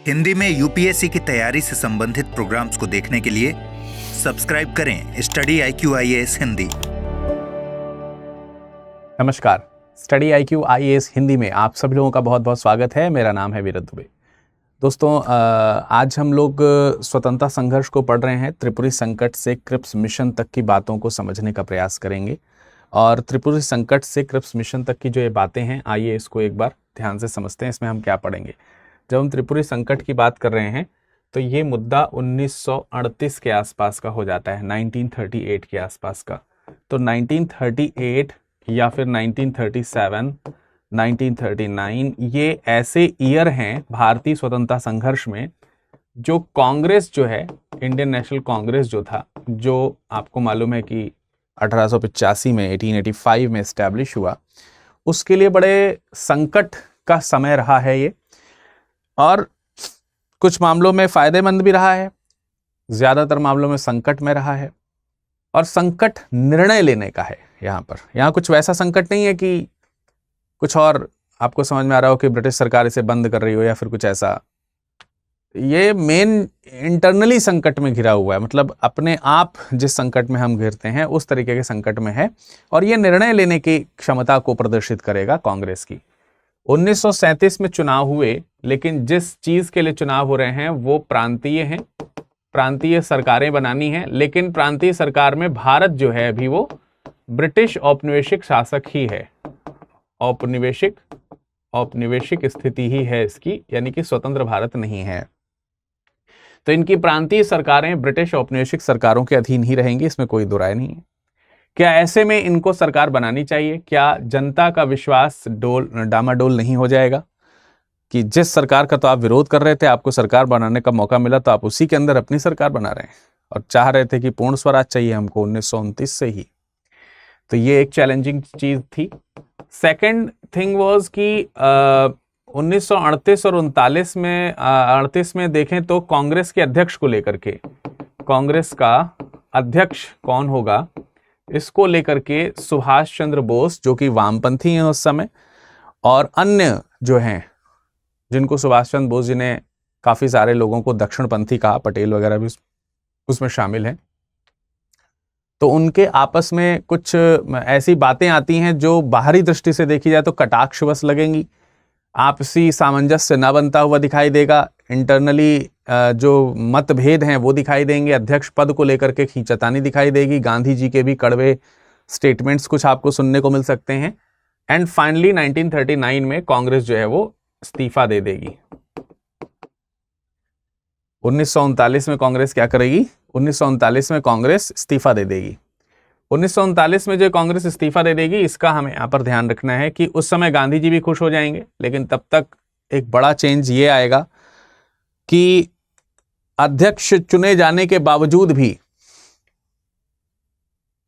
हिंदी में यूपीएससी की तैयारी से संबंधित प्रोग्राम्स को देखने के लिए सब्सक्राइब करें स्टडी IQ IAS हिंदी। नमस्कार, स्टडी IQ IAS हिंदी में आप सभी लोगों का बहुत बहुत स्वागत है। मेरा नाम है वीरत दुबे। दोस्तों, आज हम लोग स्वतंत्रता संघर्ष को पढ़ रहे हैं। त्रिपुरी संकट से क्रिप्स मिशन तक की बातों को समझने का प्रयास करेंगे और त्रिपुरी संकट से क्रिप्स मिशन तक की जो ये बातें हैं, आइए इसको एक बार ध्यान से समझते हैं। इसमें हम क्या पढ़ेंगे? जब हम त्रिपुरी संकट की बात कर रहे हैं तो ये मुद्दा 1938 के आसपास का हो जाता है, 1938 के आसपास का। तो 1938 या फिर 1937, 1939 ये ऐसे ईयर हैं भारतीय स्वतंत्रता संघर्ष में जो कांग्रेस जो है, इंडियन नेशनल कांग्रेस जो था, जो आपको मालूम है कि 1885 में 1885 में एस्टैब्लिश हुआ, उसके लिए बड़े संकट का समय रहा है ये। और कुछ मामलों में फायदेमंद भी रहा है, ज्यादातर मामलों में संकट में रहा है। और संकट निर्णय लेने का है। यहाँ कुछ वैसा संकट नहीं है कि कुछ और आपको समझ में आ रहा हो कि ब्रिटिश सरकार इसे बंद कर रही हो या फिर कुछ ऐसा। ये मेन इंटरनली संकट में घिरा हुआ है, मतलब अपने आप जिस संकट में हम घिरते हैं उस तरीके के संकट में है। और ये निर्णय लेने की क्षमता को प्रदर्शित करेगा कांग्रेस की। 1937 में चुनाव हुए, लेकिन जिस चीज के लिए चुनाव हो रहे हैं वो प्रांतीय हैं, प्रांतीय सरकारें बनानी है। लेकिन प्रांतीय सरकार में भारत जो है अभी वो ब्रिटिश औपनिवेशिक शासक ही है, औपनिवेशिक स्थिति ही है इसकी, यानी कि स्वतंत्र भारत नहीं है। तो इनकी प्रांतीय सरकारें ब्रिटिश औपनिवेशिक सरकारों के अधीन ही रहेंगी, इसमें कोई दो राय नहीं है। क्या ऐसे में इनको सरकार बनानी चाहिए? क्या जनता का विश्वास डामाडोल नहीं हो जाएगा कि जिस सरकार का तो आप विरोध कर रहे थे, आपको सरकार बनाने का मौका मिला तो आप उसी के अंदर अपनी सरकार बना रहे हैं और चाह रहे थे कि पूर्ण स्वराज चाहिए हमको 1929 से ही। तो ये एक चैलेंजिंग चीज थी। सेकंड थिंग वाज कि 1938 और 38 में देखें तो कांग्रेस के अध्यक्ष को लेकर के, कांग्रेस का अध्यक्ष कौन होगा इसको लेकर के सुभाष चंद्र बोस, जो कि वामपंथी हैं उस समय, और अन्य जो हैं जिनको सुभाष चंद्र बोस जी ने काफी सारे लोगों को दक्षिणपंथी कहा, पटेल वगैरह भी उसमें शामिल हैं। तो उनके आपस में कुछ ऐसी बातें आती हैं जो बाहरी दृष्टि से देखी जाए तो कटाक्षवश लगेंगी, आपसी सामंजस्य न बनता हुआ दिखाई देगा, इंटरनली जो मतभेद हैं वो दिखाई देंगे, अध्यक्ष पद को लेकर के खींचतानी दिखाई देगी, गांधी जी के भी कड़वे स्टेटमेंट्स कुछ आपको सुनने को मिल सकते हैं। एंड फाइनली 1939 में कांग्रेस जो है वो इस्तीफा दे देगी। 1939 में कांग्रेस क्या करेगी? 1939 में कांग्रेस इस्तीफा दे देगी। 1939 में जो कांग्रेस इस्तीफा दे देगी, इसका हमें यहाँ पर ध्यान रखना है कि उस समय गांधी जी भी खुश हो जाएंगे, लेकिन तब तक एक बड़ा चेंज ये आएगा कि अध्यक्ष चुने जाने के बावजूद भी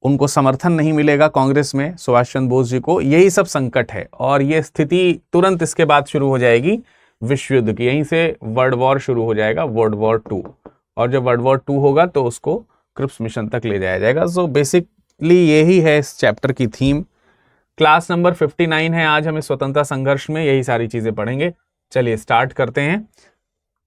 उनको समर्थन नहीं मिलेगा कांग्रेस में सुभाष चंद्र बोस जी को। यही सब संकट है और ये स्थिति तुरंत इसके बाद शुरू हो जाएगी विश्व युद्ध की। यहीं से वर्ल्ड वॉर शुरू हो जाएगा, वर्ल्ड वॉर 2। और जब वर्ल्ड वॉर 2 होगा तो उसको क्रिप्स मिशन तक ले जाया जाएगा। सो बेसिकली यही है इस चैप्टर की थीम। क्लास नंबर 59 है आज हम इस स्वतंत्रता संघर्ष में, यही सारी चीजें पढ़ेंगे। चलिए स्टार्ट करते हैं।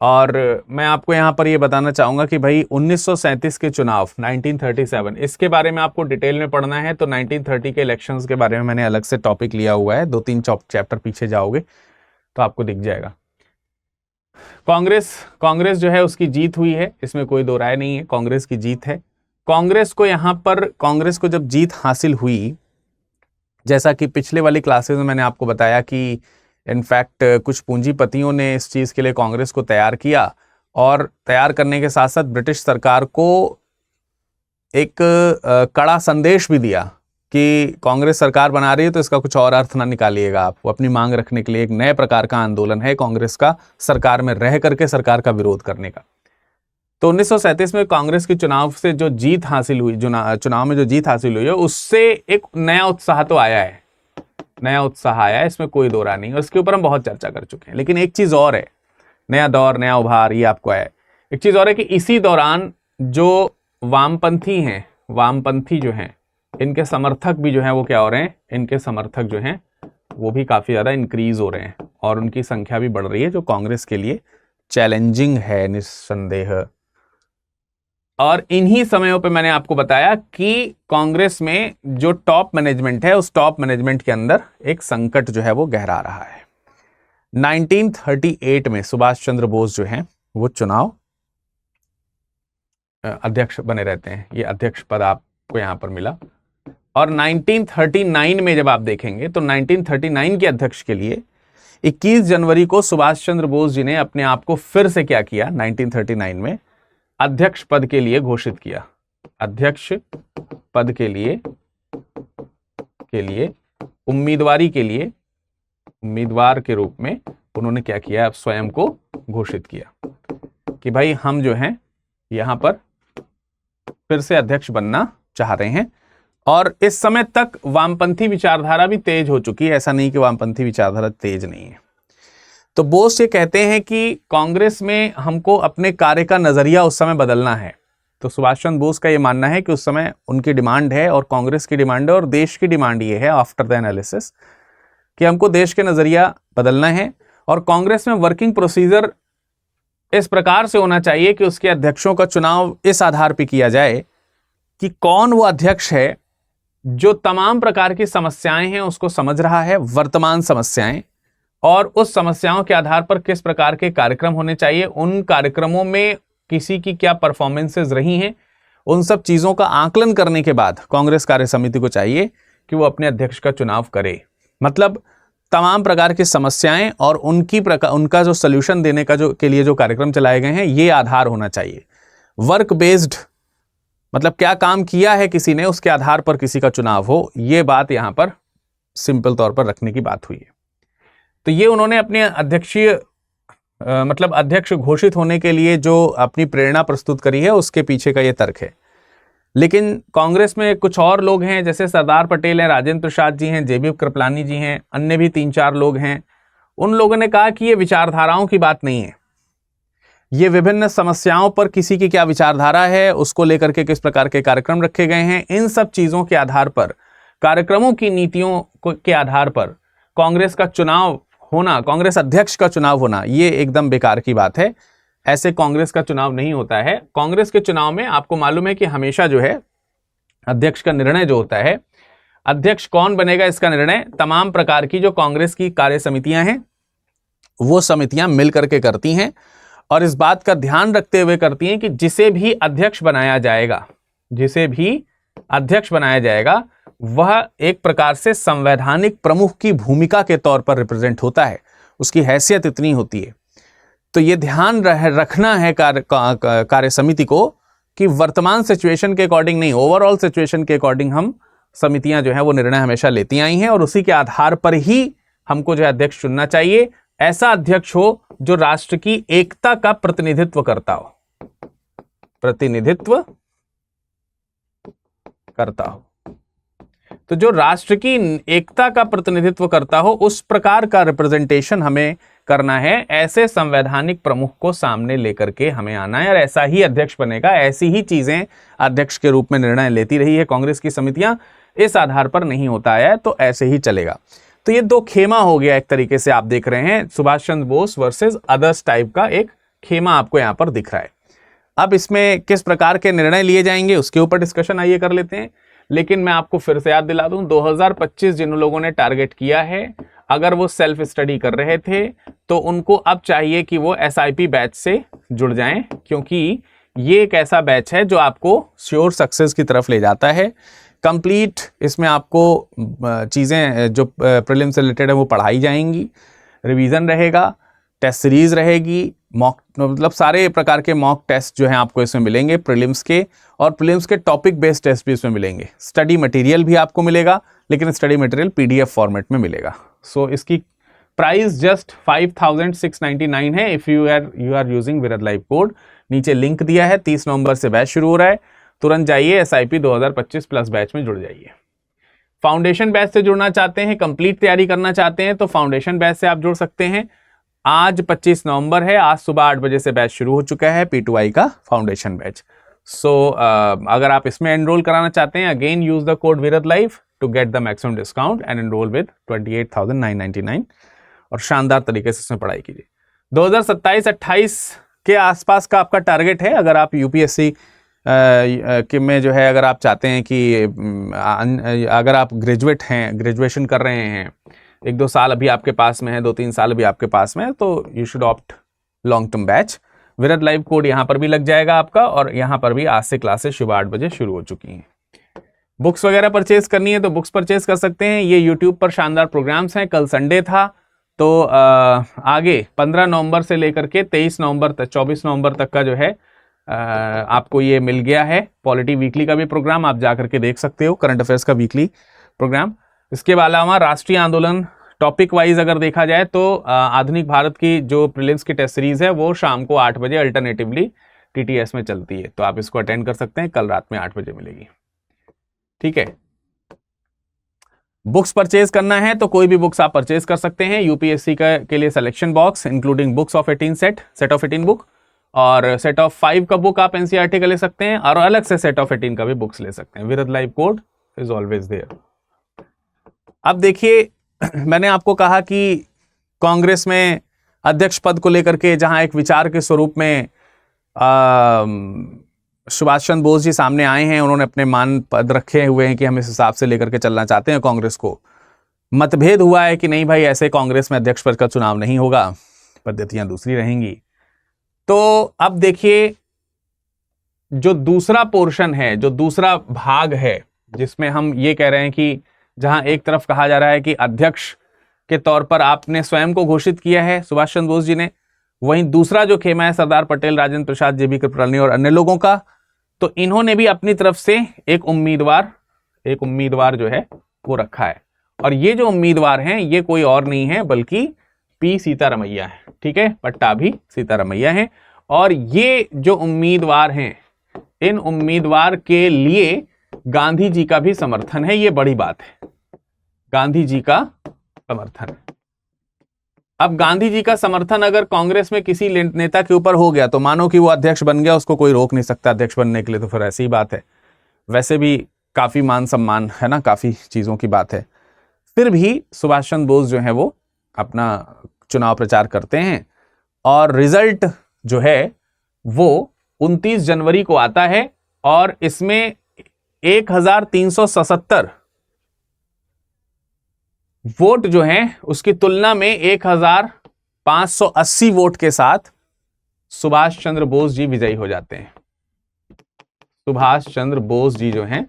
और मैं आपको यहाँ पर ये बताना चाहूंगा कि भाई 1937 के चुनाव 1937, इसके बारे में आपको डिटेल में पढ़ना है तो 1930 के इलेक्शंस के बारे में मैंने अलग से टॉपिक लिया हुआ है। 2-3 चैप्टर पीछे जाओगे तो आपको दिख जाएगा। कांग्रेस जो है उसकी जीत हुई है, इसमें कोई दो राय नहीं है, कांग्रेस की जीत है। कांग्रेस को जब जीत हासिल हुई, जैसा कि पिछले वाली क्लासेस में मैंने आपको बताया कि इनफैक्ट कुछ पूंजीपतियों ने इस चीज के लिए कांग्रेस को तैयार किया और तैयार करने के साथ साथ ब्रिटिश सरकार को एक कड़ा संदेश भी दिया कि कांग्रेस सरकार बना रही है तो इसका कुछ और अर्थ ना निकालिएगा आप। वो अपनी मांग रखने के लिए एक नए प्रकार का आंदोलन है कांग्रेस का, सरकार में रह करके सरकार का विरोध करने का। तो 1937 में कांग्रेस की चुनाव में जो जीत हासिल हुई है, उससे एक नया उत्साह तो आया है, नया उत्साह आया है, इसमें कोई दो राय नहीं। और इसके ऊपर हम बहुत चर्चा कर चुके हैं। लेकिन एक चीज और है, नया दौर, नया उभार, ये आपको आया है। एक चीज और है कि इसी दौरान जो वामपंथी हैं, वामपंथी जो हैं, इनके समर्थक भी जो हैं वो क्या हो रहे हैं, इनके समर्थक जो हैं वो भी काफी ज्यादा इंक्रीज हो रहे हैं और उनकी संख्या भी बढ़ रही है, जो कांग्रेस के लिए चैलेंजिंग है निस्संदेह। और इन्हीं समयों पे मैंने आपको बताया कि कांग्रेस में जो टॉप मैनेजमेंट है, उस टॉप मैनेजमेंट के अंदर एक संकट जो है वो गहरा रहा है। 1938 में सुभाष चंद्र बोस जो हैं वो चुनाव अध्यक्ष बने रहते हैं, ये अध्यक्ष पद आपको यहां पर मिला। और 1939 में जब आप देखेंगे तो 1939 के अध्यक्ष के लिए 21 जनवरी को सुभाष चंद्र बोस जी ने अपने आप को फिर से क्या किया, 1939 में अध्यक्ष पद के लिए घोषित किया। अध्यक्ष पद के लिए उम्मीदवारी के लिए उम्मीदवार के रूप में उन्होंने क्या किया, अब स्वयं को घोषित किया कि भाई हम जो हैं यहां पर फिर से अध्यक्ष बनना चाह रहे हैं। और इस समय तक वामपंथी विचारधारा भी तेज हो चुकी है, ऐसा नहीं कि वामपंथी विचारधारा तेज नहीं है। तो बोस ये कहते हैं कि कांग्रेस में हमको अपने कार्य का नजरिया उस समय बदलना है। तो सुभाष चंद्र बोस का ये मानना है कि उस समय उनकी डिमांड है और कांग्रेस की डिमांड है और देश की डिमांड ये है आफ्टर द एनालिसिस कि हमको देश के नजरिया बदलना है। और कांग्रेस में वर्किंग प्रोसीजर इस प्रकार से होना चाहिए कि उसके अध्यक्षों का चुनाव इस आधार पर किया जाए कि कौन वो अध्यक्ष है जो तमाम प्रकार की समस्याएं हैं उसको समझ रहा है, वर्तमान समस्याएं, और उस समस्याओं के आधार पर किस प्रकार के कार्यक्रम होने चाहिए, उन कार्यक्रमों में किसी की क्या परफॉर्मेंसेज रही हैं, उन सब चीजों का आकलन करने के बाद कांग्रेस कार्य समिति को चाहिए कि वो अपने अध्यक्ष का चुनाव करे। मतलब तमाम प्रकार की समस्याएं और उनका जो सोल्यूशन देने का के लिए जो कार्यक्रम चलाए गए हैं, ये आधार होना चाहिए। वर्क बेस्ड मतलब क्या काम किया है किसी ने, उसके आधार पर किसी का चुनाव हो, ये बात यहां पर सिंपल तौर पर रखने की बात हुई है। तो ये उन्होंने अपने अध्यक्ष घोषित होने के लिए जो अपनी प्रेरणा प्रस्तुत करी है, उसके पीछे का ये तर्क है। लेकिन कांग्रेस में कुछ और लोग हैं, जैसे सरदार पटेल हैं, राजेंद्र प्रसाद जी हैं, जेबी कृपलानी जी हैं, अन्य भी 3-4 लोग हैं। उन लोगों ने कहा कि ये विचारधाराओं की बात नहीं है, ये विभिन्न समस्याओं पर किसी की क्या विचारधारा है, उसको लेकर के किस प्रकार के कार्यक्रम रखे गए हैं, इन सब चीजों के आधार पर, कार्यक्रमों की नीतियों के आधार पर कांग्रेस का चुनाव होना, कांग्रेस अध्यक्ष का चुनाव होना, ये एकदम बेकार की बात है। ऐसे कांग्रेस का चुनाव नहीं होता है। कांग्रेस के चुनाव में आपको मालूम है कि हमेशा जो है अध्यक्ष का निर्णय जो होता है, अध्यक्ष कौन बनेगा इसका निर्णय तमाम प्रकार की जो कांग्रेस की कार्य समितियां हैं, वो समितियां मिल करके करती हैं और इस बात का ध्यान रखते हुए करती हैं कि जिसे भी अध्यक्ष बनाया जाएगा वह एक प्रकार से संवैधानिक प्रमुख की भूमिका के तौर पर रिप्रेजेंट होता है, उसकी हैसियत इतनी होती है। तो ये ध्यान रखना है कार्य समिति को कि वर्तमान सिचुएशन के अकॉर्डिंग नहीं, ओवरऑल सिचुएशन के अकॉर्डिंग हम समितियां जो है वो निर्णय हमेशा लेती आई हैं और उसी के आधार पर ही हमको जो है अध्यक्ष चुनना चाहिए। ऐसा अध्यक्ष हो जो राष्ट्र की एकता का प्रतिनिधित्व करता हो। तो जो राष्ट्र की एकता का प्रतिनिधित्व करता हो, उस प्रकार का रिप्रेजेंटेशन हमें करना है। ऐसे संवैधानिक प्रमुख को सामने लेकर के हमें आना है और ऐसा ही अध्यक्ष बनेगा। ऐसी ही चीजें अध्यक्ष के रूप में निर्णय लेती रही है कांग्रेस की समितियां, इस आधार पर नहीं होता है, तो ऐसे ही चलेगा। तो ये दो खेमा हो गया, एक तरीके से आप देख रहे हैं Subhash Chandra Bose versus others type का एक खेमा आपको यहां पर दिख रहा है। अब इसमें किस प्रकार के निर्णय लिए जाएंगे उसके ऊपर डिस्कशन आइए कर लेते हैं। लेकिन मैं आपको फिर से याद दिला दूं, 2025 जिन लोगों ने टारगेट किया है, अगर वो सेल्फ स्टडी कर रहे थे तो उनको अब चाहिए कि वो SIP बैच से जुड़ जाएं, क्योंकि ये एक ऐसा बैच है जो आपको श्योर सक्सेस की तरफ ले जाता है। कंप्लीट इसमें आपको चीज़ें जो प्रीलिम्स से रिलेटेड है वो पढ़ाई जाएंगी, रिवीजन रहेगा, टेस्ट सीरीज रहेगी, मॉक मतलब सारे प्रकार के मॉक टेस्ट जो हैं आपको इसमें मिलेंगे प्रीलिम्स के, और प्रीलिम्स के टॉपिक बेस्ड टेस्ट भी इसमें मिलेंगे। स्टडी मटेरियल भी आपको मिलेगा, लेकिन स्टडी मटेरियल PDF फॉर्मेट में मिलेगा। सो इसकी प्राइस जस्ट 5699 है if you are using Virad live code. नीचे लिंक दिया है, 30 नवंबर से बैच शुरू हो रहा है, तुरंत जाइए SIP 2025 प्लस बैच में जुड़ जाइए। फाउंडेशन बैच से जुड़ना चाहते हैं, कंप्लीट तैयारी करना चाहते हैं तो फाउंडेशन बैच से आप जुड़ सकते हैं। आज 25 नवंबर है, आज सुबह 8 बजे से बैच शुरू हो चुका है P2I का फाउंडेशन बैच। सो अगर आप इसमें एनरोल कराना चाहते हैं, again use the code Virad live to get the maximum discount and enrol with 28,999 और शानदार तरीके से इसमें पढ़ाई कीजिए। 2027-28 के आसपास का आपका टारगेट है। अगर आप यूपीएससी के में जो है, अगर आप चाहते हैं कि अगर आप ग्रेजुएट हैं, ग्रेजुएशन कर रहे हैं, 1-2 साल अभी आपके पास में है, 2-3 साल अभी आपके पास में है, तो you should opt long term batch. Virad live code यहाँ पर भी लग जाएगा आपका, और यहाँ पर भी आज से क्लासेस सुबह 8 बजे शुरू हो चुकी हैं। बुक्स वगैरह परचेज करनी है तो बुक्स परचेज कर सकते हैं। ये यूट्यूब पर शानदार प्रोग्राम्स हैं। कल संडे था, तो आगे 15 नवंबर से लेकर के 23 नवंबर तक, 24 नवंबर तक का जो है आपको ये मिल गया है। पॉलिटी वीकली का भी प्रोग्राम आप जा करके देख सकते हो, करंट अफेयर्स का वीकली प्रोग्राम। इसके अलावा राष्ट्रीय आंदोलन टॉपिक वाइज अगर देखा जाए तो आधुनिक भारत की जो प्रीलिम्स की टेस्ट सीरीज है वो शाम को 8 बजे अल्टरनेटिवली टीटीएस में चलती है, तो आप इसको अटेंड कर सकते हैं। कल रात में 8 बजे मिलेगी, ठीक है। बुक्स परचेज करना है तो कोई भी बुक्स आप परचेज कर सकते हैं। यूपीएससी के लिए selection box including books of 18 set of 18 book, और सेट ऑफ 5 का बुक आप एनसीईआरटी का ले सकते हैं, और अलग से सेट ऑफ 18 का भी बुक्स ले सकते हैं। Virad live code is always there. अब देखिए, मैंने आपको कहा कि कांग्रेस में अध्यक्ष पद को लेकर के जहां एक विचार के स्वरूप में सुभाष चंद्र बोस जी सामने आए हैं, उन्होंने अपने मान पद रखे हुए हैं कि हम इस हिसाब से लेकर के चलना चाहते हैं कांग्रेस को। मतभेद हुआ है कि नहीं भाई, ऐसे कांग्रेस में अध्यक्ष पद का चुनाव नहीं होगा, पद्धतियां दूसरी रहेंगी। तो अब देखिए, जो दूसरा पोर्शन है, जो दूसरा भाग है, जिसमें हम ये कह रहे हैं कि जहां एक तरफ कहा जा रहा है कि अध्यक्ष के तौर पर आपने स्वयं को घोषित किया है सुभाष चंद्र बोस जी ने, वहीं दूसरा जो खेमा है सरदार पटेल, राजेंद्र प्रसाद, जेबी कृपलानी और अन्य लोगों का, तो इन्होंने भी अपनी तरफ से एक उम्मीदवार जो है वो रखा है। और ये जो उम्मीदवार हैं ये कोई और नहीं है बल्कि पी सीतारमैया है, ठीक है, पट्टाभी सीतारमैया है। और ये जो उम्मीदवार हैं, इन उम्मीदवार के लिए गांधी जी का भी समर्थन है। ये बड़ी बात है, गांधी जी का समर्थन है। अब गांधी जी का समर्थन अगर कांग्रेस में किसी नेता के ऊपर हो गया तो मानो कि वो अध्यक्ष बन गया, उसको कोई रोक नहीं सकता अध्यक्ष बनने के लिए, तो फिर ऐसी ही बात है। वैसे भी काफी मान सम्मान है ना, काफी चीजों की बात है। फिर भी सुभाष चंद्र बोस जो है वो अपना चुनाव प्रचार करते हैं, और रिजल्ट जो है वो 29 जनवरी को आता है, और इसमें 1377 वोट जो हैं उसकी तुलना में 1580 वोट के साथ सुभाष चंद्र बोस जी विजयी हो जाते हैं। सुभाष चंद्र बोस जी जो हैं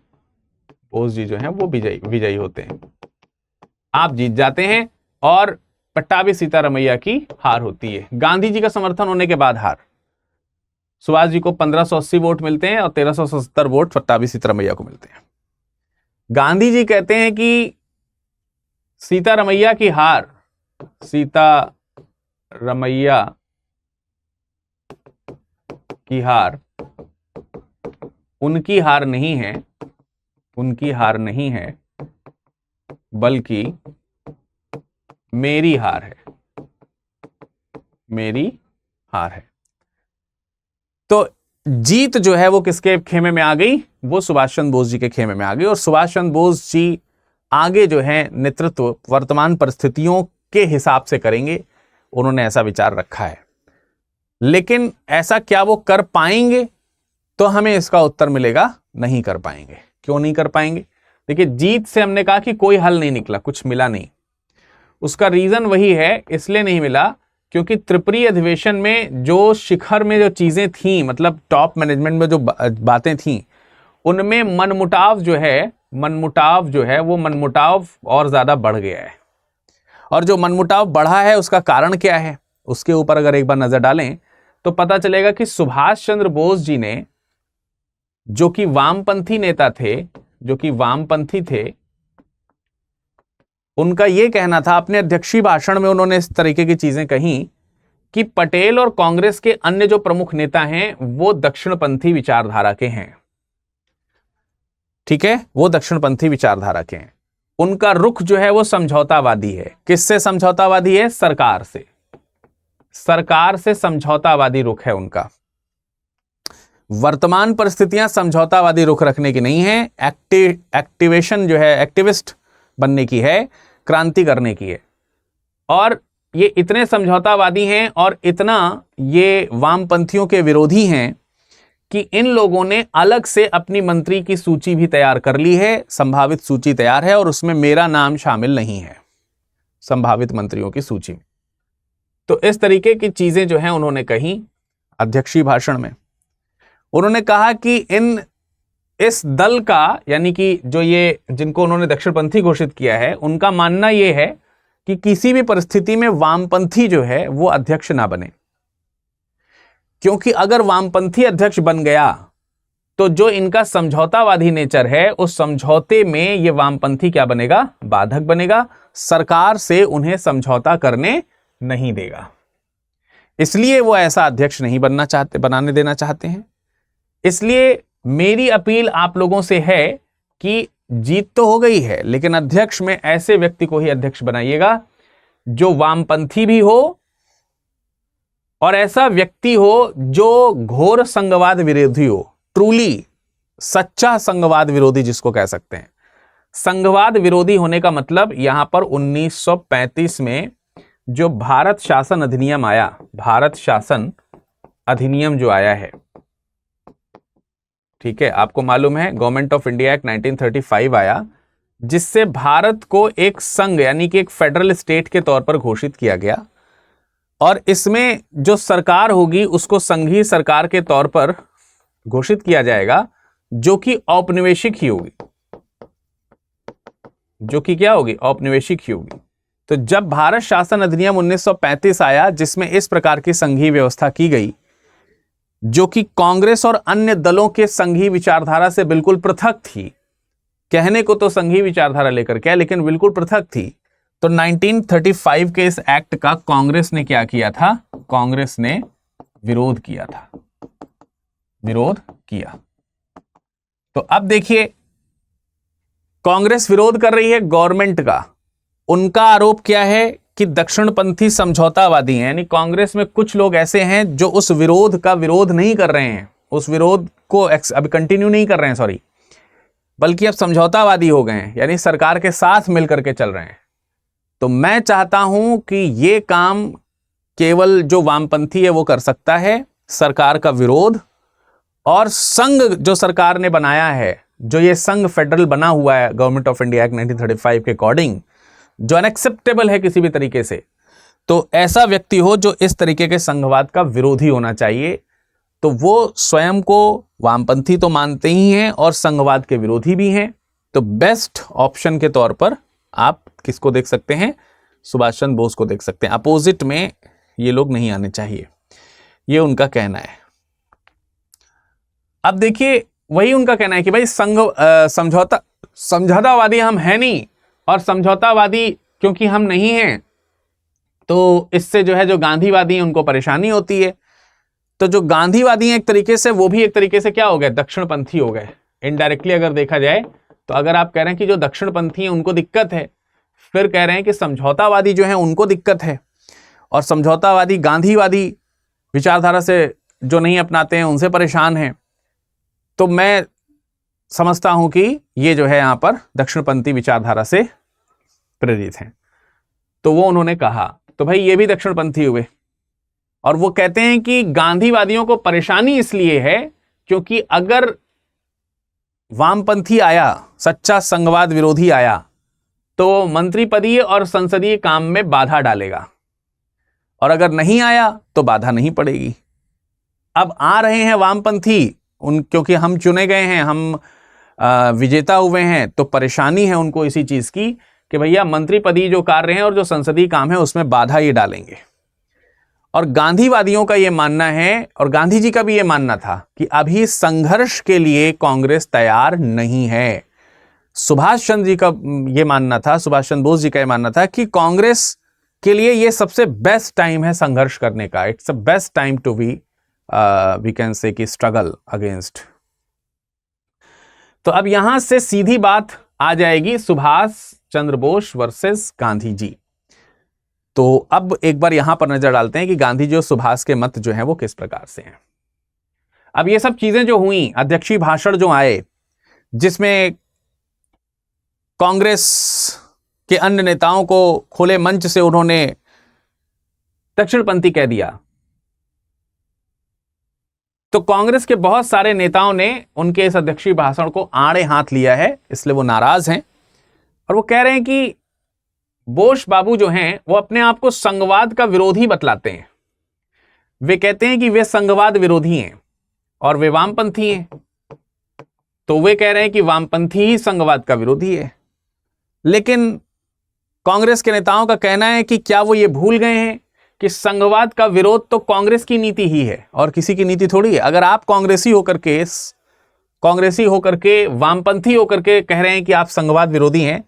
वो विजयी होते हैं, आप जीत जाते हैं, और पट्टाभी सीतारमैया की हार होती है। गांधी जी का समर्थन होने के बाद हार, सुभाष जी को 1580 वोट मिलते हैं और 1377 वोट पट्टाभी सीतारमैया को मिलते हैं। गांधी जी कहते हैं कि सीतारमैया की हार, सीतारमैया की हार उनकी हार नहीं है, उनकी हार नहीं है, बल्कि मेरी हार है, मेरी हार है। तो जीत जो है वो किसके खेमे में आ गई? वो सुभाष चंद्र बोस जी के खेमे में आ गई। और सुभाष चंद्र बोस जी आगे जो है नेतृत्व वर्तमान परिस्थितियों के हिसाब से करेंगे, उन्होंने ऐसा विचार रखा है। लेकिन ऐसा क्या वो कर पाएंगे? तो हमें इसका उत्तर मिलेगा नहीं कर पाएंगे। क्यों नहीं कर पाएंगे? देखिए, जीत से हमने कहा कि कोई हल नहीं निकला, कुछ मिला नहीं। उसका रीजन वही है, इसलिए नहीं मिला क्योंकि त्रिपुरी अधिवेशन में जो शिखर में जो चीजें थी, मतलब टॉप मैनेजमेंट में जो बातें थी, उनमें मनमुटाव जो है वो मनमुटाव और ज्यादा बढ़ गया है। और जो मनमुटाव बढ़ा है उसका कारण क्या है, उसके ऊपर अगर एक बार नजर डालें तो पता चलेगा कि सुभाष चंद्र बोस जी ने, जो कि वामपंथी नेता थे, जो कि वामपंथी थे, उनका यह कहना था, अपने अध्यक्षीय भाषण में उन्होंने इस तरीके की चीजें कही कि पटेल और कांग्रेस के अन्य जो प्रमुख नेता हैं वो दक्षिणपंथी विचारधारा के हैं। ठीक है, वो दक्षिणपंथी विचारधारा के हैं। उनका रुख जो है वो समझौतावादी है। किससे समझौतावादी है? सरकार से। सरकार से समझौतावादी रुख है उनका। वर्तमान परिस्थितियां समझौतावादी रुख रखने की नहीं है, एक्टिवेशन जो है, एक्टिविस्ट बनने की है, क्रांति करने की है। और ये इतने समझौतावादी हैं और इतना ये वामपंथियों के विरोधी हैं कि इन लोगों ने अलग से अपनी मंत्री की सूची भी तैयार कर ली है, संभावित सूची तैयार है, और उसमें मेरा नाम शामिल नहीं है संभावित मंत्रियों की सूची में। तो इस तरीके की चीजें जो हैं उन्होंने कही अध्यक्षीय भाषण में। उन्होंने कहा कि इस दल का, यानी कि जो ये जिनको उन्होंने दक्षिणपंथी घोषित किया है, उनका मानना यह है कि किसी भी परिस्थिति में वामपंथी जो है वो अध्यक्ष ना बने, क्योंकि अगर वामपंथी अध्यक्ष बन गया तो जो इनका समझौतावादी नेचर है उस समझौते में ये वामपंथी क्या बनेगा, बाधक बनेगा, सरकार से उन्हें समझौता करने नहीं देगा। इसलिए वो ऐसा अध्यक्ष नहीं बनाने देना चाहते हैं। इसलिए मेरी अपील आप लोगों से है कि जीत तो हो गई है, लेकिन अध्यक्ष में ऐसे व्यक्ति को ही अध्यक्ष बनाइएगा जो वामपंथी भी हो और ऐसा व्यक्ति हो जो घोर संघवाद विरोधी हो, ट्रूली सच्चा संघवाद विरोधी जिसको कह सकते हैं। संघवाद विरोधी होने का मतलब यहां पर 1935 में जो भारत शासन अधिनियम आया, भारत शासन अधिनियम जो आया है, ठीक है, आपको मालूम है गवर्नमेंट ऑफ इंडिया एक्ट 1935 आया, जिससे भारत को एक संघ यानी कि एक फेडरल स्टेट के तौर पर घोषित किया गया, और इसमें जो सरकार होगी उसको संघीय सरकार के तौर पर घोषित किया जाएगा, जो कि औपनिवेशिक ही होगी, जो कि क्या होगी, औपनिवेशिक ही होगी। तो जब भारत शासन अधिनियम 1935 आया, जिसमें इस प्रकार की संघीय व्यवस्था की गई, जो कि कांग्रेस और अन्य दलों के संघीय विचारधारा से बिल्कुल पृथक थी, कहने को तो संघीय विचारधारा लेकर के, लेकिन बिल्कुल पृथक थी। तो 1935 के इस एक्ट का कांग्रेस ने क्या किया था, कांग्रेस ने विरोध किया था, विरोध किया। तो अब देखिए, कांग्रेस विरोध कर रही है गवर्नमेंट का। उनका आरोप क्या है कि दक्षिणपंथी समझौतावादी हैं, यानी कांग्रेस में कुछ लोग ऐसे हैं जो उस विरोध का विरोध नहीं कर रहे हैं, उस विरोध को अभी कंटिन्यू नहीं कर रहे हैं, सॉरी, बल्कि अब समझौतावादी हो गए हैं, यानी सरकार के साथ मिलकर के चल रहे हैं। तो मैं चाहता हूं कि ये काम केवल जो वामपंथी है वो कर सकता है, सरकार का विरोध, और संघ जो सरकार ने बनाया है, जो ये संघ फेडरल बना हुआ है गवर्नमेंट ऑफ इंडिया एक्ट 1935 के अकॉर्डिंग, जो अनएक्सेप्टेबल है किसी भी तरीके से, तो ऐसा व्यक्ति हो जो इस तरीके के संघवाद का विरोधी होना चाहिए। तो वो स्वयं को वामपंथी तो मानते ही हैं और संघवाद के विरोधी भी हैं। तो बेस्ट ऑप्शन के तौर पर आप किसको देख सकते हैं, सुभाष चंद्र बोस को देख सकते हैं। अपोजिट में ये लोग नहीं आने चाहिए, ये उनका कहना है। अब देखिए, वही उनका कहना है कि भाई समझौतावादी हम हैं नहीं, और समझौतावादी क्योंकि हम नहीं हैं तो इससे जो है जो गांधीवादी हैं उनको परेशानी होती है। तो जो गांधीवादी हैं एक तरीके से, वो भी एक तरीके से क्या हो गए, दक्षिणपंथी हो गए इनडायरेक्टली अगर देखा जाए। तो अगर आप कह रहे हैं कि जो दक्षिणपंथी हैं उनको दिक्कत है, फिर कह रहे हैं कि समझौतावादी जो हैं उनको दिक्कत है, और समझौतावादी गांधीवादी विचारधारा से जो नहीं अपनाते हैं उनसे परेशान हैं। तो मैं समझता हूं कि ये जो है यहां पर दक्षिणपंथी विचारधारा से प्रेरित हैं। तो वो उन्होंने कहा, तो भाई ये भी दक्षिणपंथी हुए, और वो कहते हैं कि गांधीवादियों को परेशानी इसलिए है क्योंकि अगर वामपंथी आया, सच्चा संघवाद विरोधी आया, तो मंत्रिपदीय और संसदीय काम में बाधा डालेगा, और अगर नहीं आया तो बाधा नहीं पड़ेगी। अब आ रहे हैं वामपंथी, क्योंकि हम चुने गए हैं, हम विजेता हुए हैं, तो परेशानी है उनको इसी चीज की कि भैया मंत्रिपदीय जो कार्य हैं और जो संसदीय काम है उसमें बाधा ये डालेंगे। और गांधीवादियों का ये मानना है, और गांधी जी का भी ये मानना था, कि अभी संघर्ष के लिए कांग्रेस तैयार नहीं है। सुभाष चंद्र जी का ये मानना था, सुभाष चंद्र बोस जी का ये मानना था कि कांग्रेस के लिए ये सबसे बेस्ट टाइम है संघर्ष करने का। It's a best time to be we can say कि स्ट्रगल अगेंस्ट। तो अब यहां से सीधी बात आ जाएगी सुभाष चंद्र बोस वर्सेस गांधी जी। तो अब एक बार यहां पर नजर डालते हैं कि गांधी जी और सुभाष के मत जो हैं वो किस प्रकार से हैं। अब ये सब चीजें जो हुई, अध्यक्षीय भाषण जो आए, जिसमें कांग्रेस के अन्य नेताओं को खुले मंच से उन्होंने दक्षिणपंथी कह दिया, तो कांग्रेस के बहुत सारे नेताओं ने उनके इस अध्यक्षीय भाषण को आड़े हाथ लिया है, इसलिए वो नाराज हैं और वो कह रहे हैं कि बोस बाबू जो हैं वो अपने आप को संघवाद का विरोधी बतलाते हैं। वे कहते हैं कि वे संघवाद विरोधी हैं और वे वामपंथी हैं, तो वे कह रहे हैं कि वामपंथी ही संघवाद का विरोधी है। लेकिन कांग्रेस के नेताओं का कहना है कि क्या वो ये भूल गए हैं कि संघवाद का विरोध तो कांग्रेस की नीति ही है और किसी की नीति थोड़ी है। अगर आप कांग्रेसी होकर के वामपंथी होकर के कह रहे हैं कि आप संघवाद विरोधी हैं,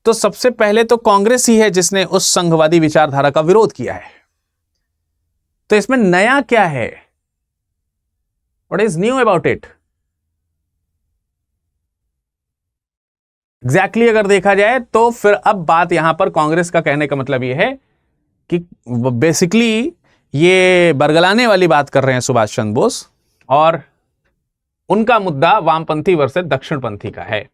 तो सबसे पहले तो कांग्रेस ही है जिसने उस संघवादी विचारधारा का विरोध किया है। तो इसमें नया क्या है? What is knew about it? Exactly अगर देखा जाए तो फिर अब बात यहां पर कांग्रेस का कहने का मतलब यह है कि बेसिकली ये बरगलाने वाली बात कर रहे हैं सुभाष चंद्र बोस, और उनका मुद्दा वामपंथी वर्सेस दक्षिणपंथी का है,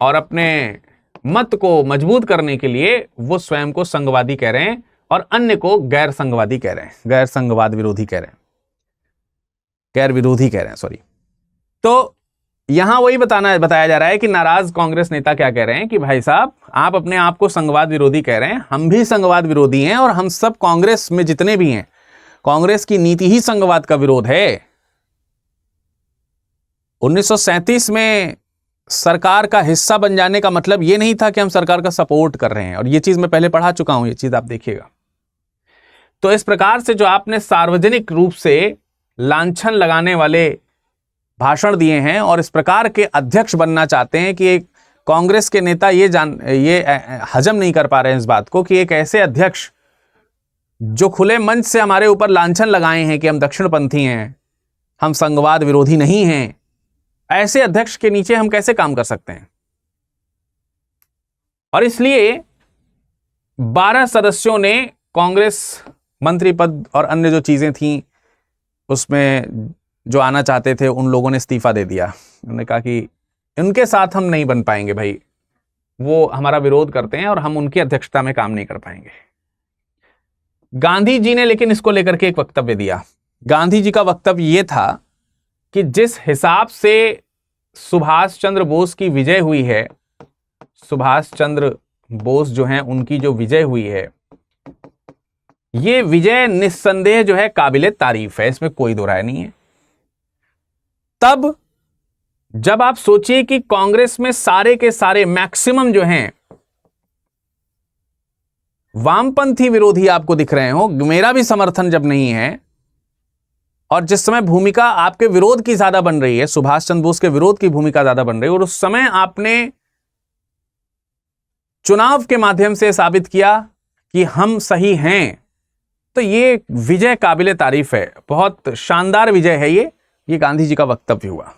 और अपने मत को मजबूत करने के लिए वो स्वयं को संघवादी कह रहे हैं और अन्य को गैर संघवादी कह रहे हैं, गैर संघवाद विरोधी कह रहे हैं, गैर विरोधी कह रहे हैं, सॉरी। तो यहां वही बताया जा रहा है कि नाराज कांग्रेस नेता क्या कह रहे हैं कि भाई साहब, आप अपने आप को संघवाद विरोधी कह रहे हैं, हम भी संघवाद विरोधी हैं, और हम सब कांग्रेस में जितने भी हैं, कांग्रेस की नीति ही संघवाद का विरोध है। 1937 में सरकार का हिस्सा बन जाने का मतलब यह नहीं था कि हम सरकार का सपोर्ट कर रहे हैं, और यह चीज मैं पहले पढ़ा चुका हूं, यह चीज आप देखिएगा। तो इस प्रकार से जो आपने सार्वजनिक रूप से लांछन लगाने वाले भाषण दिए हैं और इस प्रकार के अध्यक्ष बनना चाहते हैं कि एक कांग्रेस के नेता ये हजम नहीं कर पा रहे हैं इस बात को कि एक ऐसे अध्यक्ष जो खुले मंच से हमारे ऊपर लांछन लगाए हैं कि हम दक्षिणपंथी हैं, हम संघवाद विरोधी नहीं हैं, ऐसे अध्यक्ष के नीचे हम कैसे काम कर सकते हैं। और इसलिए 12 सदस्यों ने कांग्रेस मंत्री पद और अन्य जो चीजें थी उसमें जो आना चाहते थे, उन लोगों ने इस्तीफा दे दिया। उन्होंने कहा कि इनके साथ हम नहीं बन पाएंगे भाई, वो हमारा विरोध करते हैं और हम उनकी अध्यक्षता में काम नहीं कर पाएंगे। गांधी जी ने लेकिन इसको लेकर के एक वक्तव्य दिया। गांधी जी का वक्तव्य यह था कि जिस हिसाब से सुभाष चंद्र बोस की विजय हुई है, सुभाष चंद्र बोस जो हैं उनकी जो विजय हुई है, ये विजय निस्संदेह जो है काबिले तारीफ है, इसमें कोई दो राय नहीं है। तब जब आप सोचिए कि कांग्रेस में सारे के सारे मैक्सिमम जो हैं वामपंथी विरोधी आपको दिख रहे हो, मेरा भी समर्थन जब नहीं है, और जिस समय भूमिका आपके विरोध की ज्यादा बन रही है, सुभाष चंद्र बोस के विरोध की भूमिका ज्यादा बन रही है, और उस समय आपने चुनाव के माध्यम से साबित किया कि हम सही हैं, तो ये विजय काबिले तारीफ है, बहुत शानदार विजय है ये गांधी जी का वक्तव्य हुआ।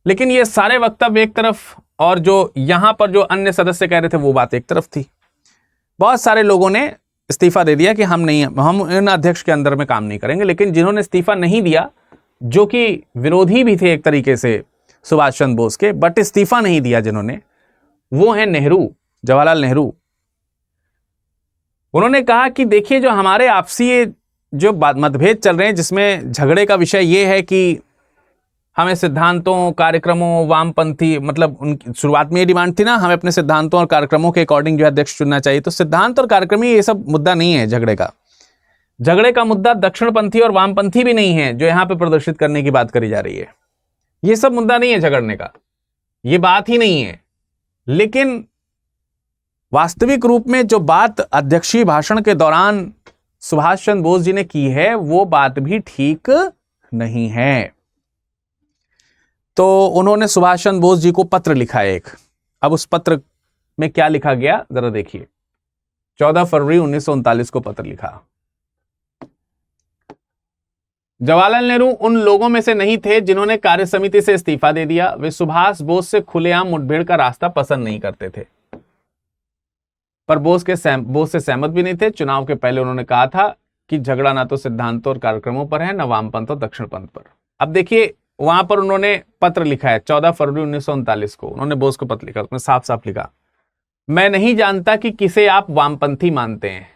लेकिन ये सारे वक्तव्य एक तरफ और जो यहां पर जो अन्य सदस्य कह रहे थे वो बात एक तरफ थी। बहुत सारे लोगों ने इस्तीफा दे दिया कि हम इन अध्यक्ष के अंदर में काम नहीं करेंगे। लेकिन जिन्होंने इस्तीफा नहीं दिया, जो कि विरोधी भी थे एक तरीके से सुभाष चंद्र बोस के, बट इस्तीफा नहीं दिया जिन्होंने, वो है नेहरू, जवाहरलाल नेहरू। उन्होंने कहा कि देखिए, जो हमारे आपसी जो मतभेद चल रहे हैं, जिसमें झगड़े का विषय ये है कि हमें सिद्धांतों, कार्यक्रमों, वामपंथी, मतलब उनकी शुरुआत में ये डिमांड थी ना, हमें अपने सिद्धांतों और कार्यक्रमों के अकॉर्डिंग जो है अध्यक्ष चुनना चाहिए। तो सिद्धांत और कार्यक्रम ये सब मुद्दा नहीं है झगड़े का। झगड़े का मुद्दा दक्षिणपंथी और वामपंथी भी नहीं है, जो यहां पे प्रदर्शित करने की बात करी जा रही है। ये सब मुद्दा नहीं है झगड़ने का, ये बात ही नहीं है। लेकिन वास्तविक रूप में जो बात अध्यक्षीय भाषण के दौरान सुभाष चंद्र बोस जी ने की है, वो बात भी ठीक नहीं है। तो उन्होंने सुभाष चंद्र बोस जी को पत्र लिखा है एक। अब उस पत्र में क्या लिखा गया जरा देखिए। 14 फरवरी 1939 को पत्र लिखा। जवाहरलाल नेहरू उन लोगों में से नहीं थे जिन्होंने कार्य समिति से इस्तीफा दे दिया। वे सुभाष बोस से खुलेआम मुठभेड़ का रास्ता पसंद नहीं करते थे, पर बोस से सहमत भी नहीं थे। चुनाव के पहले उन्होंने कहा था कि झगड़ा ना तो सिद्धांतों और कार्यक्रमों पर है, न वामपंथ और दक्षिणपंथ पर। अब देखिए, वहां पर उन्होंने पत्र लिखा है 14 फरवरी 1939 को, उन्होंने बोस को पत्र लिखा, उसमें साफ साफ लिखा, मैं नहीं जानता कि किसे आप वामपंथी मानते हैं,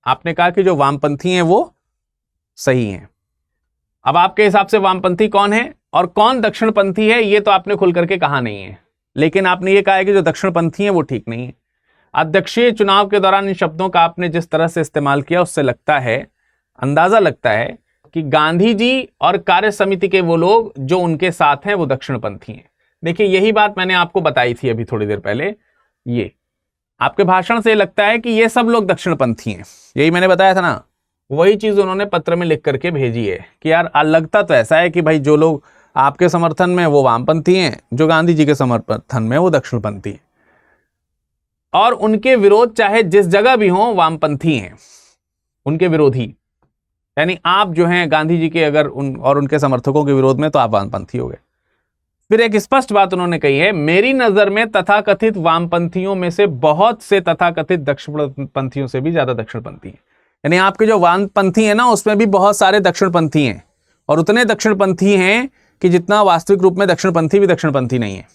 आपने कहा कि जो वामपंथी हैं वो सही हैं। अब आपके हिसाब से वामपंथी कौन है और कौन दक्षिणपंथी है, ये तो आपने खुल करके कहा नहीं है, लेकिन आपने ये कहा है कि जो दक्षिणपंथी हैं वो ठीक नहीं है। अध्यक्षीय चुनाव के दौरान इन शब्दों का आपने जिस तरह से इस्तेमाल किया, उससे लगता है, अंदाजा लगता है कि गांधी जी और कार्य समिति के वो लोग जो उनके साथ हैं वो दक्षिणपंथी हैं। देखिए, यही बात मैंने आपको बताई थी अभी थोड़ी देर पहले। ये आपके भाषण से लगता है कि ये सब लोग दक्षिणपंथी हैं, यही मैंने बताया था ना। वही चीज उन्होंने पत्र में लिख करके भेजी है कि यार लगता तो ऐसा है कि भाई जो लोग आपके समर्थन में वो वामपंथी हैं, जो गांधी जी के समर्थन में वो दक्षिणपंथी हैं, और उनके विरोध चाहे जिस जगह भी हो वामपंथी हैं, उनके विरोधी, यानी आप जो हैं गांधी जी के अगर उनके समर्थकों के विरोध में, तो आप वामपंथी हो गए। फिर एक स्पष्ट बात उन्होंने कही है, मेरी नजर में तथाकथित वामपंथियों में से बहुत से तथाकथित दक्षिणपंथियों से भी ज्यादा दक्षिणपंथी हैं। यानी आपके जो वामपंथी हैं ना, उसमें भी बहुत सारे दक्षिणपंथी हैं, और उतने दक्षिणपंथी हैं कि जितना वास्तविक रूप में दक्षिणपंथी भी दक्षिणपंथी नहीं है।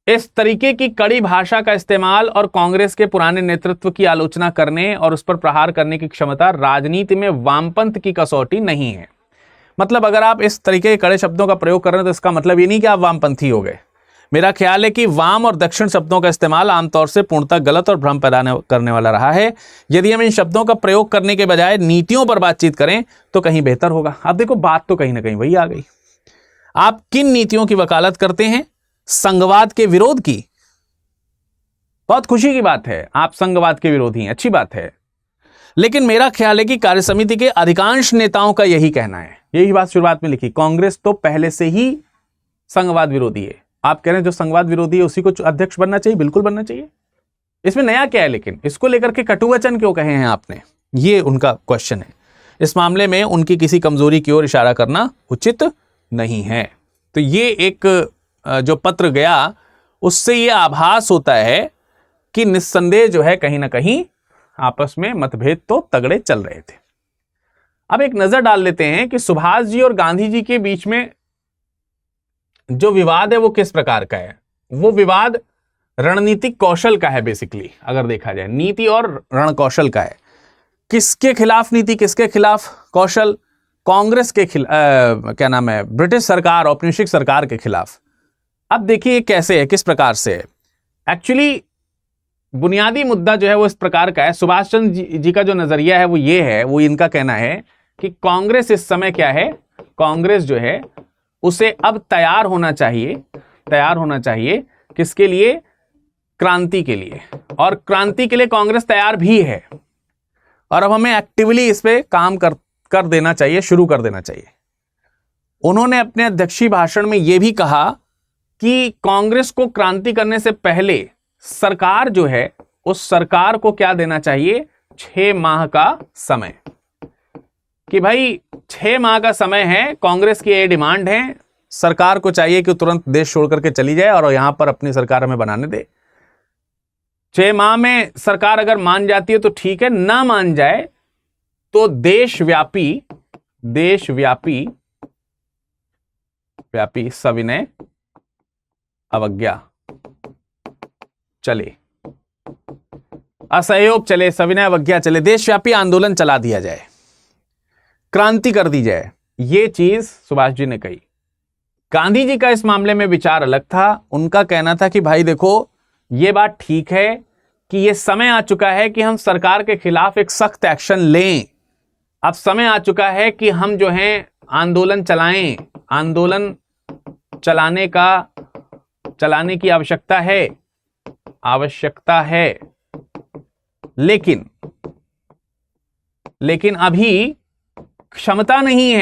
इस तरीके की कड़ी भाषा का इस्तेमाल और कांग्रेस के पुराने नेतृत्व की आलोचना करने और उस पर प्रहार करने की क्षमता राजनीति में वामपंथ की कसौटी नहीं है। मतलब अगर आप इस तरीके के कड़े शब्दों का प्रयोग कर रहे हैं तो इसका मतलब ये नहीं कि आप वामपंथी हो गए। मेरा ख्याल है कि वाम और दक्षिण शब्दों का इस्तेमाल आमतौर से पूर्णतः गलत और भ्रम पैदा करने वाला रहा है। यदि हम इन शब्दों का प्रयोग करने के बजाय नीतियों पर बातचीत करें तो कहीं बेहतर होगा। अब देखो, बात तो कहीं ना कहीं वही आ गई। आप किन नीतियों की वकालत करते हैं? संघवाद के विरोध की। बहुत खुशी की बात है, आप संघवाद के विरोधी हैं, अच्छी बात है। लेकिन मेरा ख्याल है कि कार्यसमिति के अधिकांश नेताओं का यही कहना है, यही बात शुरुआत में लिखी, कांग्रेस तो पहले से ही संघवाद विरोधी है। आप कह रहे हैं जो संघवाद विरोधी है उसी को अध्यक्ष बनना चाहिए, बिल्कुल बनना चाहिए, इसमें नया क्या है। लेकिन इसको लेकर के कटुवचन क्यों कहे हैं आपने, ये उनका क्वेश्चन है। इस मामले में उनकी किसी कमजोरी की ओर इशारा करना उचित नहीं है। तो ये एक जो पत्र गया उससे ये आभास होता है कि निस्संदेह जो है कहीं ना कहीं आपस में मतभेद तो तगड़े चल रहे थे। अब एक नजर डाल लेते हैं कि सुभाष जी और गांधी जी के बीच में जो विवाद है वो किस प्रकार का है। वो विवाद रणनीतिक कौशल का है, बेसिकली अगर देखा जाए, नीति और रण कौशल का है। किसके खिलाफ नीति, किसके खिलाफ कौशल? कांग्रेस के क्या नाम है, ब्रिटिश सरकार, औपनिवेशिक सरकार के खिलाफ। अब देखिए कैसे है, किस प्रकार से है। एक्चुअली बुनियादी मुद्दा जो है वो इस प्रकार का है। सुभाष चंद्र जी का जो नजरिया है वो ये है, वो इनका कहना है कि कांग्रेस इस समय क्या है, कांग्रेस जो है उसे अब तैयार होना चाहिए किसके लिए? क्रांति के लिए। और क्रांति के लिए कांग्रेस तैयार भी है, और अब हमें एक्टिवली इस पे काम कर देना चाहिए, शुरू कर देना चाहिए। उन्होंने अपने अध्यक्षीय भाषण में यह भी कहा कि कांग्रेस को क्रांति करने से पहले सरकार जो है उस सरकार को क्या देना चाहिए? 6 माह का समय, कि भाई 6 माह का समय है। कांग्रेस की ये डिमांड है, सरकार को चाहिए कि तुरंत देश छोड़ करके चली जाए और यहां पर अपनी सरकार हमें बनाने दे। 6 माह में सरकार अगर मान जाती है तो ठीक है, ना मान जाए तो देशव्यापी सविनय अवज्ञा चले, असहयोग चले, सविनय अवज्ञा चले, देशव्यापी आंदोलन चला दिया जाए, क्रांति कर दी जाए। ये चीज सुभाष जी ने कही। गांधी जी का इस मामले में विचार अलग था। उनका कहना था कि भाई देखो, ये बात ठीक है कि ये समय आ चुका है कि हम सरकार के खिलाफ एक सख्त एक्शन लें। अब समय आ चुका है कि हम जो हैं आंदोलन चलाएं, आंदोलन चलाने की आवश्यकता है। लेकिन अभी क्षमता नहीं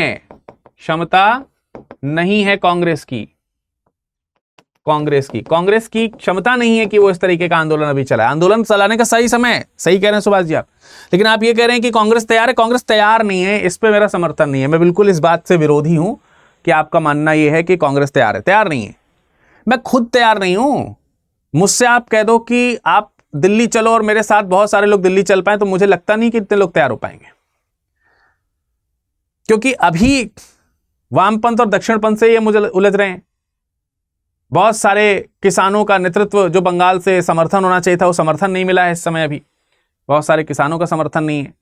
है कांग्रेस की क्षमता नहीं है कि वो इस तरीके का आंदोलन अभी चलाए। आंदोलन चलाने का सही समय, सही कह रहे हैं सुभाष जी आप। लेकिन आप ये कह रहे हैं कि कांग्रेस तैयार है, कांग्रेस तैयार नहीं है। इस पे मेरा समर्थन नहीं है। मैं बिल्कुल इस बात से विरोधी हूं कि आपका मानना यह है कि कांग्रेस तैयार नहीं है। मैं खुद तैयार नहीं हूं। मुझसे आप कह दो कि आप दिल्ली चलो और मेरे साथ बहुत सारे लोग दिल्ली चल पाए, तो मुझे लगता नहीं कि इतने लोग तैयार हो पाएंगे, क्योंकि अभी वामपंथ और दक्षिणपंथ से ये मुझे उलझ रहे हैं। बहुत सारे किसानों का नेतृत्व जो बंगाल से समर्थन होना चाहिए था, वो समर्थन नहीं मिला है इस समय। अभी बहुत सारे किसानों का समर्थन नहीं है,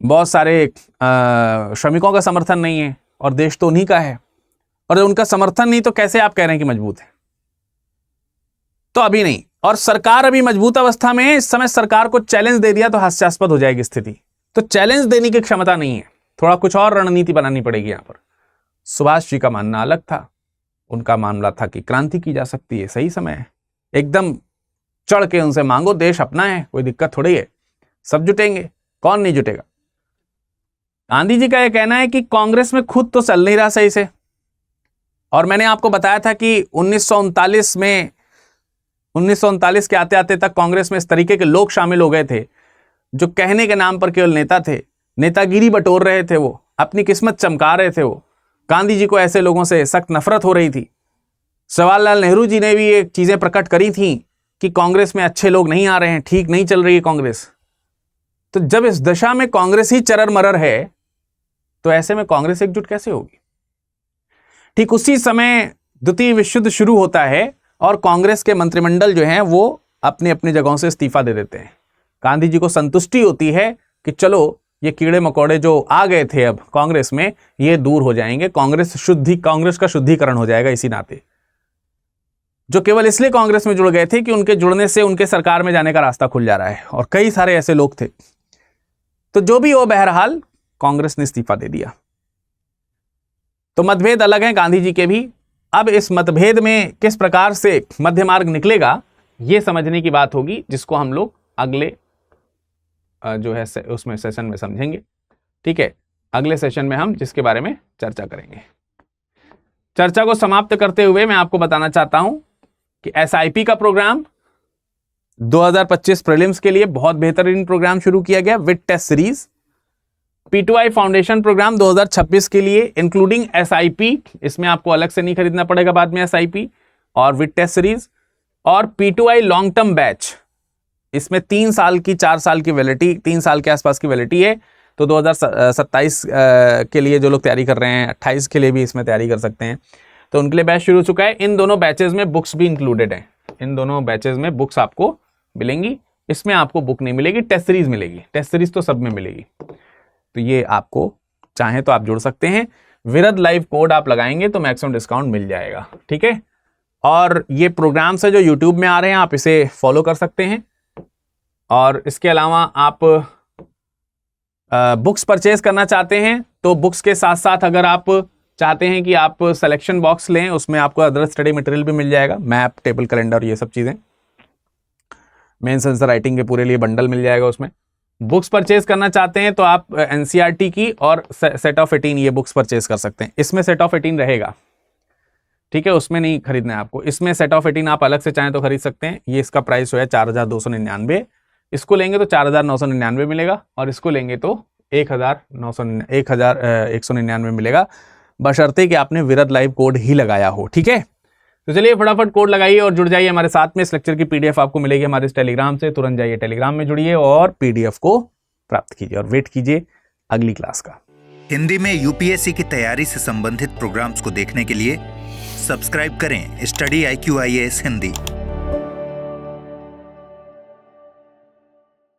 बहुत सारे श्रमिकों का समर्थन नहीं है, और देश तो उन्हीं का है। और जब उनका समर्थन नहीं तो कैसे आप कह रहे हैं कि मजबूत है? तो अभी नहीं, और सरकार अभी मजबूत अवस्था में है। इस समय सरकार को चैलेंज दे दिया तो हास्यास्पद हो जाएगी स्थिति। तो चैलेंज देने की क्षमता नहीं है, थोड़ा कुछ और रणनीति बनानी पड़ेगी यहां पर। सुभाष जी का मानना अलग था, उनका मामला था कि क्रांति की जा सकती है, सही समय है, एकदम चढ़ के उनसे मांगो, देश अपना है, कोई दिक्कत थोड़ी है, सब जुटेंगे, कौन नहीं जुटेगा। गांधी जी का यह कहना है कि कांग्रेस में खुद तो चल नहीं रहा सही से, और मैंने आपको बताया था कि 1939 के आते आते तक कांग्रेस में इस तरीके के लोग शामिल हो गए थे जो कहने के नाम पर केवल नेता थे, नेतागिरी बटोर रहे थे, वो अपनी किस्मत चमका रहे थे। वो गांधी जी को ऐसे लोगों से सख्त नफरत हो रही थी। जवाहरलाल नेहरू जी ने भी ये चीजें प्रकट करी थी कि कांग्रेस में अच्छे लोग नहीं आ रहे हैं, ठीक नहीं चल रही है कांग्रेस। तो जब इस दशा में कांग्रेस ही चरर मरर है तो ऐसे में कांग्रेस एकजुट कैसे होगी? ठीक उसी समय द्वितीय विश्व युद्ध शुरू होता है और कांग्रेस के मंत्रिमंडल जो हैं वो अपनी अपनी जगहों से इस्तीफा दे देते हैं। गांधी जी को संतुष्टि होती है कि चलो ये कीड़े मकोड़े जो आ गए थे अब कांग्रेस में, ये दूर हो जाएंगे, कांग्रेस का शुद्धिकरण हो जाएगा। इसी नाते जो केवल इसलिए कांग्रेस में जुड़ गए थे कि उनके जुड़ने से उनके सरकार में जाने का रास्ता खुल जा रहा है, और कई सारे ऐसे लोग थे। तो जो भी हो, बहरहाल कांग्रेस ने इस्तीफा दे दिया। तो मतभेद अलग हैं गांधी जी के भी। अब इस मतभेद में किस प्रकार से मध्य मार्ग निकलेगा, यह समझने की बात होगी, जिसको हम लोग अगले जो है उसमें सेशन में समझेंगे। ठीक है, अगले सेशन में हम जिसके बारे में चर्चा करेंगे। चर्चा को समाप्त करते हुए मैं आपको बताना चाहता हूं कि SIP का प्रोग्राम 2025 प्रीलिम्स के लिए बहुत बेहतरीन प्रोग्राम शुरू किया गया, with test series. P2I foundation programme 2026 के लिए इंक्लूडिंग SIP, इसमें आपको अलग से नहीं खरीदना पड़ेगा बाद में SIP और विद टेस्ट सीरीज। और P2I लॉन्ग टर्म बैच, इसमें 3 साल की 4 साल की वैलिडिटी, 3 साल के आसपास की वैलिडिटी है। तो 2027 के लिए जो लोग तैयारी कर रहे हैं, 28 के लिए भी इसमें तैयारी कर सकते हैं, तो उनके लिए बैच शुरू हो चुका है। इन दोनों बैचेज में बुक्स भी इंक्लूडेड हैं, इन दोनों बैचेज में बुक्स आपको मिलेंगी। इसमें आपको बुक नहीं मिलेगी, टेस्ट सीरीज मिलेगी। टेस्ट सीरीज तो सब में मिलेगी। तो ये आपको चाहे तो आप जुड़ सकते हैं। विरद लाइव कोड आप लगाएंगे तो मैक्सिमम डिस्काउंट मिल जाएगा। ठीक है, और ये प्रोग्राम्स है जो यूट्यूब में आ रहे हैं, आप इसे फॉलो कर सकते हैं। और इसके अलावा आप बुक्स परचेज करना चाहते हैं तो बुक्स के साथ साथ अगर आप चाहते हैं कि आप सिलेक्शन बॉक्स लें, उसमें आपको अदर स्टडी मटेरियल भी मिल जाएगा, मैप, टेबल, कैलेंडर, ये सब चीज़ें। मेंस आंसर राइटिंग के पूरे लिए बंडल मिल जाएगा उसमें। बुक्स परचेज करना चाहते हैं तो आप NCERT की और सेट ऑफ 18 ये बुक्स परचेज कर सकते हैं। इसमें सेट ऑफ 18 रहेगा, ठीक है, उसमें नहीं खरीदना है आपको। इसमें सेट ऑफ 18 आप अलग से चाहें तो खरीद सकते हैं। ये इसका प्राइस है 4299। इसको लेंगे तो 4999 मिलेगा, और इसको लेंगे तो 1199 मिलेगा, बशर्ते कि आपने विरद लाइव कोड ही लगाया हो। ठीक है, तो चलिए फटाफट कोड लगाइए और जुड़ जाइए हमारे साथ में। इस लेक्चर की PDF आपको मिलेगी हमारे इस टेलीग्राम से। तुरंत जाइए टेलीग्राम में जुड़िए और PDF को प्राप्त कीजिए, और वेट कीजिए अगली क्लास का। हिंदी में UPSC की तैयारी से संबंधित प्रोग्राम्स को देखने के लिए सब्सक्राइब करें स्टडी IQ IAS हिंदी।